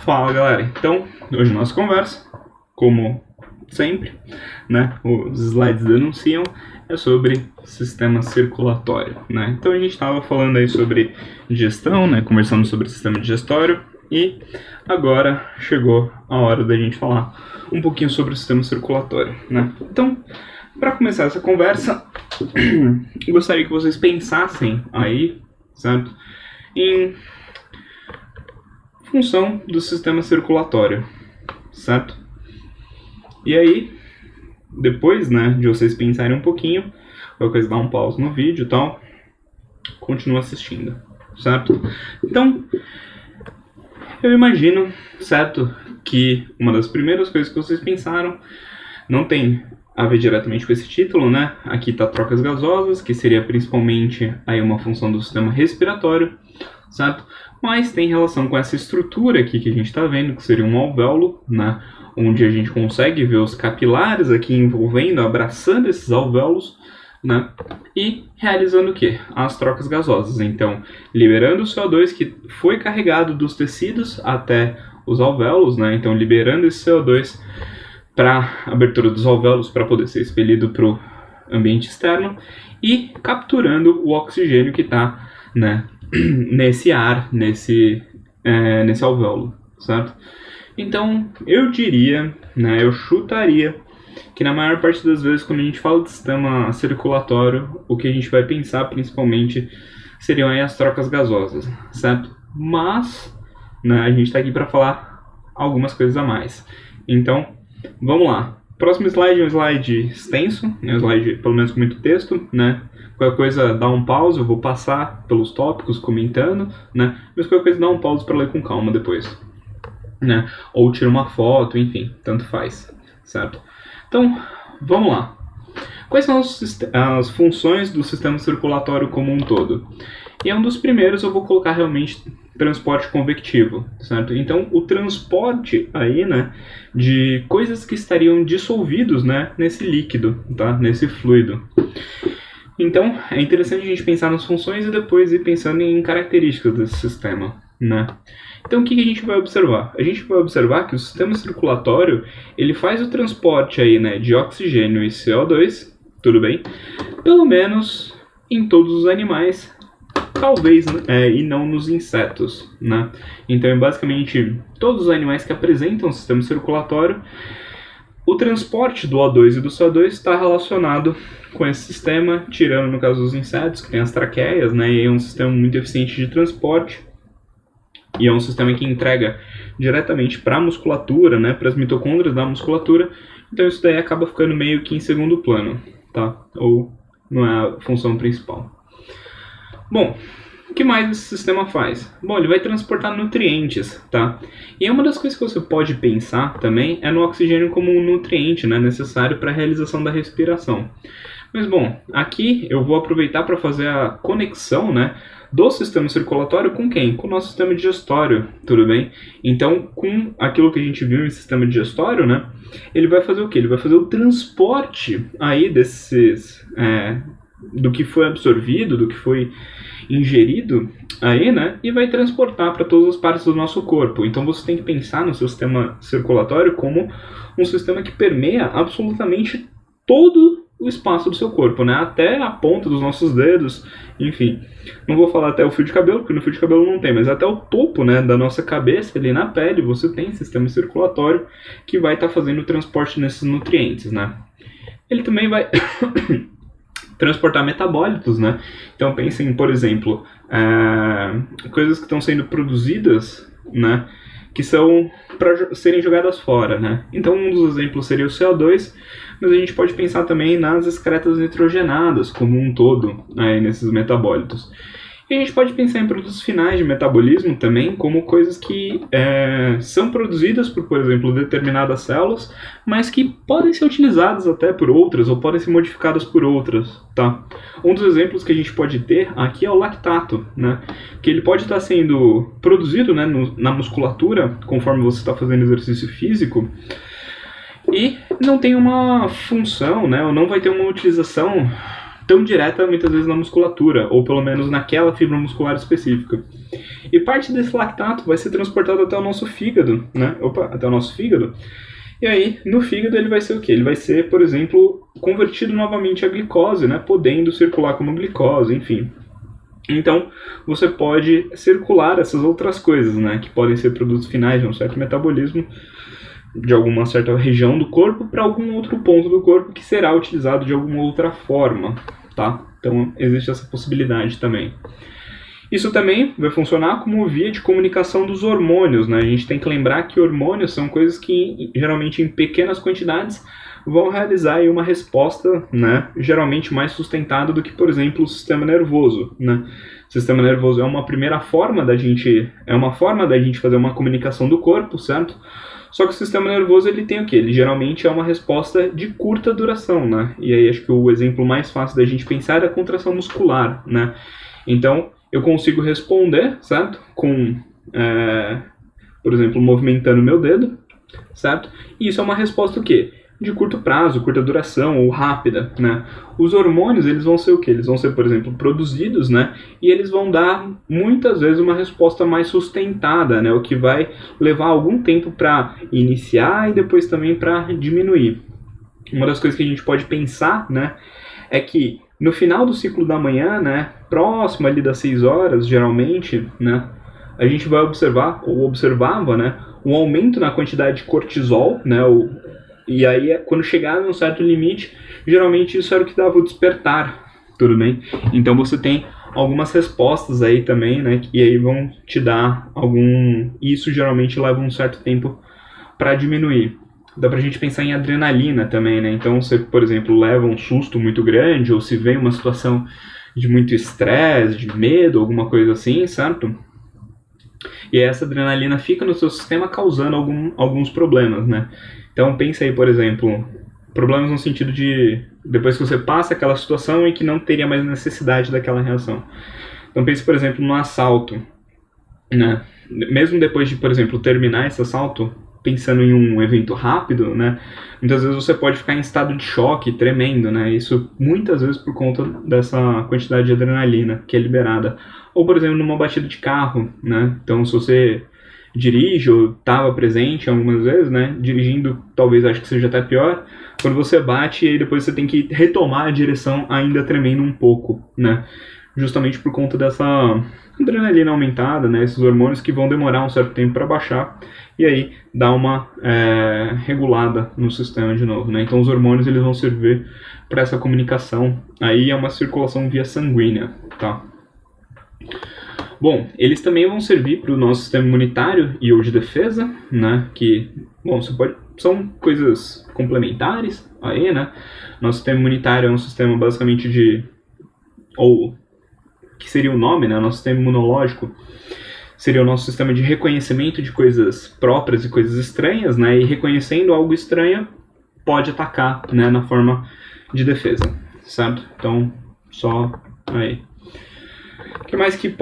Fala galera, então hoje nossa conversa, como sempre, né, os slides denunciam, é sobre sistema circulatório, né? Então a gente estava falando aí sobre gestão, né, conversando sobre sistema digestório e agora chegou a hora da gente falar um pouquinho sobre o sistema circulatório, né? Então, para começar essa conversa, gostaria que vocês pensassem aí, certo, em função do sistema circulatório, certo? E aí, depois, né, de vocês pensarem um pouquinho, qualquer coisa dá um pause no vídeo e tal, continua assistindo, certo? Então, eu imagino, certo, que uma das primeiras coisas que vocês pensaram não tem a ver diretamente com esse título, né? Aqui está trocas gasosas, que seria principalmente aí uma função do sistema respiratório, certo? Mas tem relação com essa estrutura aqui que a gente está vendo, que seria um alvéolo, né? Onde a gente consegue ver os capilares aqui envolvendo, abraçando esses alvéolos, né? E realizando o quê? As trocas gasosas. Então, liberando o CO2 que foi carregado dos tecidos até os alvéolos, né? Então, liberando esse CO2 para abertura dos alvéolos para poder ser expelido para o ambiente externo e capturando o oxigênio que está, né, nesse ar, nesse alvéolo, certo? Então, eu diria, né, eu chutaria que na maior parte das vezes quando a gente fala de sistema circulatório, o que a gente vai pensar principalmente seriam aí as trocas gasosas, certo? Mas, né, a gente está aqui para falar algumas coisas a mais. Então, vamos lá. Próximo slide é um slide extenso, é um slide pelo menos com muito texto, né? Qualquer coisa dá um pause, eu vou passar pelos tópicos comentando, né? Mas qualquer coisa dá um pause para ler com calma depois, né? Ou tira uma foto, enfim, tanto faz, certo? Então, vamos lá. Quais são as funções do sistema circulatório como um todo? E um dos primeiros eu vou colocar realmente transporte convectivo, certo? Então, o transporte aí, né, de coisas que estariam dissolvidos, né, nesse líquido, tá? Nesse fluido. Então, é interessante a gente pensar nas funções e depois ir pensando em características desse sistema, né? Então, o que a gente vai observar? A gente vai observar que o sistema circulatório, ele faz o transporte aí, né, de oxigênio e CO2, tudo bem? Pelo menos em todos os animais, talvez, e não nos insetos, né? Então, basicamente, todos os animais que apresentam o sistema circulatório, o transporte do O2 e do CO2 está relacionado com esse sistema, tirando, no caso, dos insetos, que tem as traqueias, né? E é um sistema muito eficiente de transporte. E é um sistema que entrega diretamente para a musculatura, né? Para as mitocôndrias da musculatura. Então, isso daí acaba ficando meio que em segundo plano, tá? Ou não é a função principal. Bom, o que mais esse sistema faz? Bom, ele vai transportar nutrientes, tá? E uma das coisas que você pode pensar também é no oxigênio como um nutriente, né, necessário para a realização da respiração. Mas bom, aqui eu vou aproveitar para fazer a conexão, né, do sistema circulatório com quem? Com o nosso sistema digestório, tudo bem? Então, com aquilo que a gente viu em sistema digestório, né, ele vai fazer o quê? Ele vai fazer o transporte aí desses, do que foi absorvido, do que foi ingerido aí, né, e vai transportar para todas as partes do nosso corpo. Então você tem que pensar no seu sistema circulatório como um sistema que permeia absolutamente todo o espaço do seu corpo, né, até a ponta dos nossos dedos, enfim. Não vou falar até o fio de cabelo, porque no fio de cabelo não tem, mas até o topo, né, da nossa cabeça, ali na pele, você tem sistema circulatório que vai estar fazendo o transporte nesses nutrientes, né. Ele também vai transportar metabólitos, né? Então pensem, por exemplo, coisas que estão sendo produzidas, né? Que são para serem jogadas fora, né? Então um dos exemplos seria o CO2, mas a gente pode pensar também nas excretas nitrogenadas como um todo, aí, nesses metabólitos. E a gente pode pensar em produtos finais de metabolismo também, como coisas que são produzidas por exemplo, determinadas células, mas que podem ser utilizadas até por outras, ou podem ser modificadas por outras, tá? Um dos exemplos que a gente pode ter aqui é o lactato, né? Que ele pode estar sendo produzido, né, na musculatura, conforme você está fazendo exercício físico, e não tem uma função, né, ou não vai ter uma utilização tão direta muitas vezes na musculatura, ou pelo menos naquela fibra muscular específica. E parte desse lactato vai ser transportado até o nosso fígado, né? Até o nosso fígado. E aí, no fígado ele vai ser o quê? Ele vai ser, por exemplo, convertido novamente a glicose, né? Podendo circular como glicose, enfim. Então, você pode circular essas outras coisas, né? Que podem ser produtos finais de um certo metabolismo de alguma certa região do corpo para algum outro ponto do corpo que será utilizado de alguma outra forma, tá? Então, existe essa possibilidade também. Isso também vai funcionar como via de comunicação dos hormônios, né? A gente tem que lembrar que hormônios são coisas que, geralmente em pequenas quantidades, vão realizar aí uma resposta, né, geralmente mais sustentada do que, por exemplo, o sistema nervoso, né? O sistema nervoso é uma forma da gente fazer uma comunicação do corpo, certo? Só que o sistema nervoso ele tem o quê? Ele geralmente é uma resposta de curta duração, né? E aí acho que o exemplo mais fácil da gente pensar é a contração muscular, né? Então, eu consigo responder, certo? Com, por exemplo, movimentando meu dedo, certo? E isso é uma resposta o quê? De curto prazo, curta duração ou rápida, né? Os hormônios, eles vão ser o quê? Eles vão ser, por exemplo, produzidos, né? E eles vão dar, muitas vezes, uma resposta mais sustentada, né? O que vai levar algum tempo para iniciar e depois também para diminuir. Uma das coisas que a gente pode pensar, né? É que no final do ciclo da manhã, né? Próximo ali das 6 horas, geralmente, né? A gente vai observar, ou observava, né? Um aumento na quantidade de cortisol, né? E aí, quando chegava a um certo limite, geralmente isso era o que dava o despertar, tudo bem? Então você tem algumas respostas aí também, né? E aí vão te dar algum... Isso geralmente leva um certo tempo para diminuir. Dá pra gente pensar em adrenalina também, né? Então você, por exemplo, leva um susto muito grande, ou se vem uma situação de muito estresse, de medo, alguma coisa assim, certo? E essa adrenalina fica no seu sistema causando alguns problemas, né? Então pensa aí, por exemplo, problemas no sentido de depois que você passa aquela situação e que não teria mais necessidade daquela reação. Então pense, por exemplo, no assalto, né? Mesmo depois de, por exemplo, terminar esse assalto, pensando em um evento rápido, né? Muitas vezes você pode ficar em estado de choque tremendo, né? Isso muitas vezes por conta dessa quantidade de adrenalina que é liberada. Ou, por exemplo, numa batida de carro, né? Então, se você dirige ou estava presente algumas vezes, né? Dirigindo, talvez acho que seja até pior. Quando você bate e depois você tem que retomar a direção ainda tremendo um pouco, né? Justamente por conta dessa adrenalina aumentada, né? Esses hormônios que vão demorar um certo tempo para baixar e aí dá uma regulada no sistema de novo, né? Então os hormônios eles vão servir para essa comunicação. Aí é uma circulação via sanguínea, tá? Bom, eles também vão servir para o nosso sistema imunitário e ou de defesa, né? Que, bom, são coisas complementares aí, né? Nosso sistema imunitário é um sistema basicamente que seria o nome, né? Nosso sistema imunológico seria o nosso sistema de reconhecimento de coisas próprias e coisas estranhas, né? E reconhecendo algo estranho, pode atacar, né? Na forma de defesa, certo? Então, só aí. O que mais que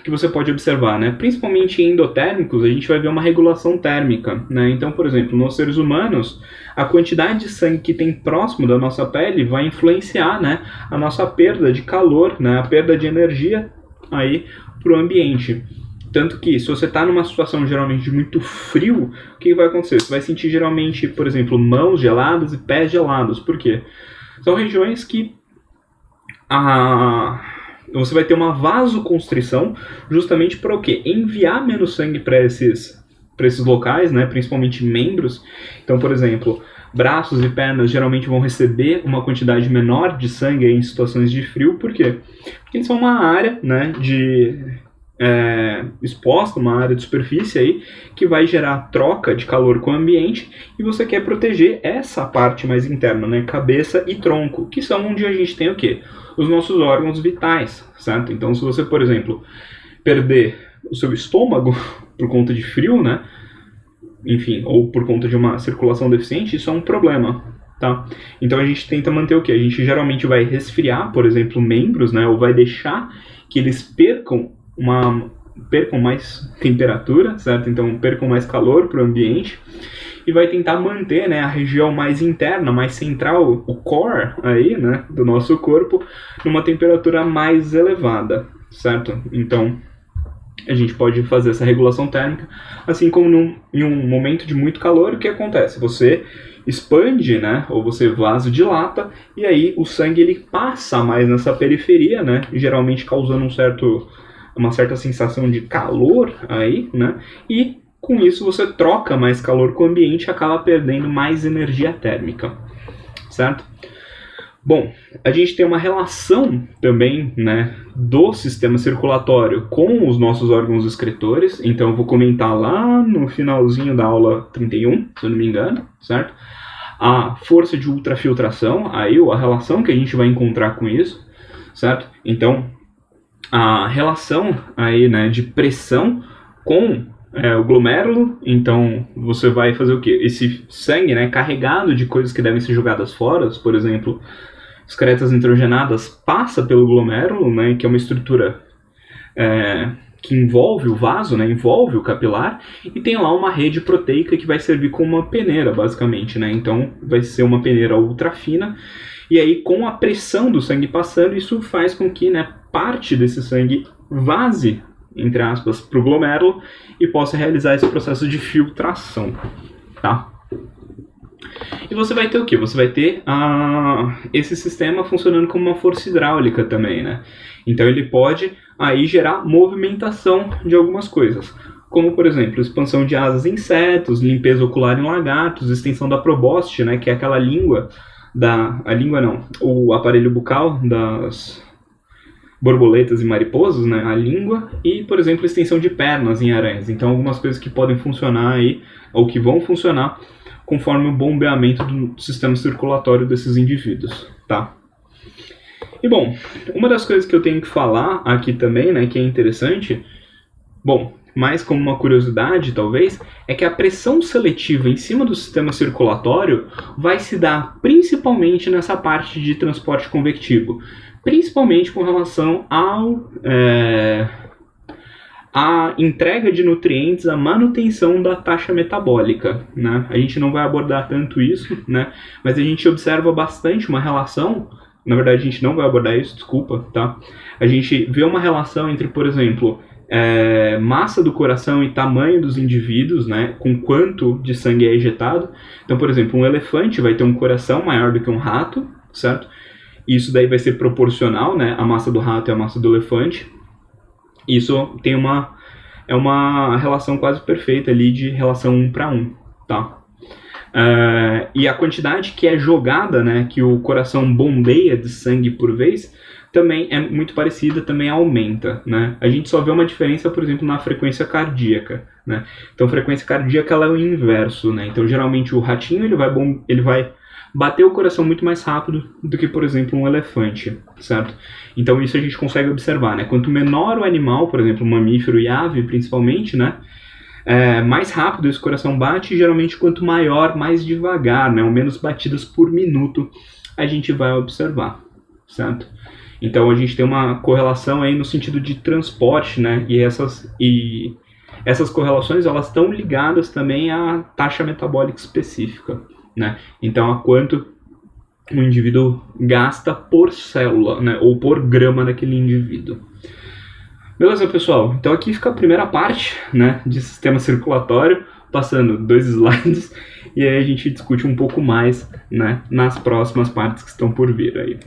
você pode observar, né? Principalmente em endotérmicos, a gente vai ver uma regulação térmica, né? Então, por exemplo, nos seres humanos, a quantidade de sangue que tem próximo da nossa pele vai influenciar, né, a nossa perda de calor, né, a perda de energia aí para o ambiente. Tanto que, se você está numa situação geralmente de muito frio, o que vai acontecer? Você vai sentir geralmente, por exemplo, mãos geladas e pés gelados. Por quê? São regiões que você vai ter uma vasoconstrição justamente para o quê? Enviar menos sangue para esses locais, né? Principalmente membros. Então, por exemplo, braços e pernas geralmente vão receber uma quantidade menor de sangue em situações de frio. Por quê? Porque eles são uma área, né, exposta, uma área de superfície aí, que vai gerar troca de calor com o ambiente e você quer proteger essa parte mais interna, né? Cabeça e tronco, que são onde a gente tem o quê? Os nossos órgãos vitais, certo? Então, se você, por exemplo, perder o seu estômago por conta de frio, né? Enfim, ou por conta de uma circulação deficiente, isso é um problema, tá? Então, a gente tenta manter o quê? A gente geralmente vai resfriar, por exemplo, membros, né? Ou vai deixar que eles percam mais temperatura, certo? Então, percam mais calor para o ambiente. e vai tentar manter, né, a região mais interna, mais central, o core aí, né, do nosso corpo, numa temperatura mais elevada, certo? Então, a gente pode fazer essa regulação térmica, assim como em um momento de muito calor, o que acontece? Você expande, né, ou você vasodilata, e aí o sangue ele passa mais nessa periferia, né, geralmente causando uma certa sensação de calor aí, né, e com isso você troca mais calor com o ambiente e acaba perdendo mais energia térmica, certo? Bom, a gente tem uma relação também, né, do sistema circulatório com os nossos órgãos excretores, então eu vou comentar lá no finalzinho da aula 31, se eu não me engano, certo? A força de ultrafiltração, aí a relação que a gente vai encontrar com isso, certo? Então, a relação aí, né, de pressão com o glomérulo, então você vai fazer o quê? Esse sangue, né, carregado de coisas que devem ser jogadas fora, por exemplo, excretas nitrogenadas, passa pelo glomérulo, né, que é uma estrutura que envolve o vaso, né, envolve o capilar, e tem lá uma rede proteica que vai servir como uma peneira, basicamente, né? Então vai ser uma peneira ultra fina, e aí com a pressão do sangue passando, isso faz com que, né, parte desse sangue vaze, entre aspas, para o glomérulo e possa realizar esse processo de filtração, tá? E você vai ter o quê? Você vai ter esse sistema funcionando como uma força hidráulica também, né? Então ele pode aí gerar movimentação de algumas coisas, como por exemplo, expansão de asas em insetos, limpeza ocular em lagartos, extensão da probóscide, né, que é aquela o aparelho bucal das borboletas e mariposas, né, a língua, e por exemplo, extensão de pernas em aranhas. Então algumas coisas que podem funcionar aí, ou que vão funcionar conforme o bombeamento do sistema circulatório desses indivíduos, tá? E bom, uma das coisas que eu tenho que falar aqui também, né, que é interessante, bom, mais como uma curiosidade talvez, é que a pressão seletiva em cima do sistema circulatório vai se dar principalmente nessa parte de transporte convectivo, principalmente com relação a entrega de nutrientes, a manutenção da taxa metabólica, né? A gente não vai abordar tanto isso, né? Mas a gente observa bastante uma relação, na verdade a gente não vai abordar isso, desculpa, tá? A gente vê uma relação entre, por exemplo, massa do coração e tamanho dos indivíduos, né? Com quanto de sangue é ejetado. Então, por exemplo, um elefante vai ter um coração maior do que um rato, certo? Isso daí vai ser proporcional, né? A massa do rato e a massa do elefante. Isso tem uma relação quase perfeita ali de relação 1 para 1, tá? E a quantidade que é jogada, né, que o coração bombeia de sangue por vez, também é muito parecida, também aumenta, né? A gente só vê uma diferença, por exemplo, na frequência cardíaca, né? Então, a frequência cardíaca ela é o inverso, né? Então, geralmente, o ratinho ele vai bater o coração muito mais rápido do que, por exemplo, um elefante, certo? Então isso a gente consegue observar, né? Quanto menor o animal, por exemplo, mamífero e ave principalmente, né? Mais rápido esse coração bate, e geralmente quanto maior, mais devagar, né? Ou menos batidas por minuto a gente vai observar, certo? Então a gente tem uma correlação aí no sentido de transporte, né? E essas correlações elas estão ligadas também à taxa metabólica específica, né? Então, a quanto o indivíduo gasta por célula, né? Ou por grama daquele indivíduo. Beleza, pessoal? Então aqui fica a primeira parte, né, de sistema circulatório, passando 2 slides, e aí a gente discute um pouco mais, né, nas próximas partes que estão por vir aí.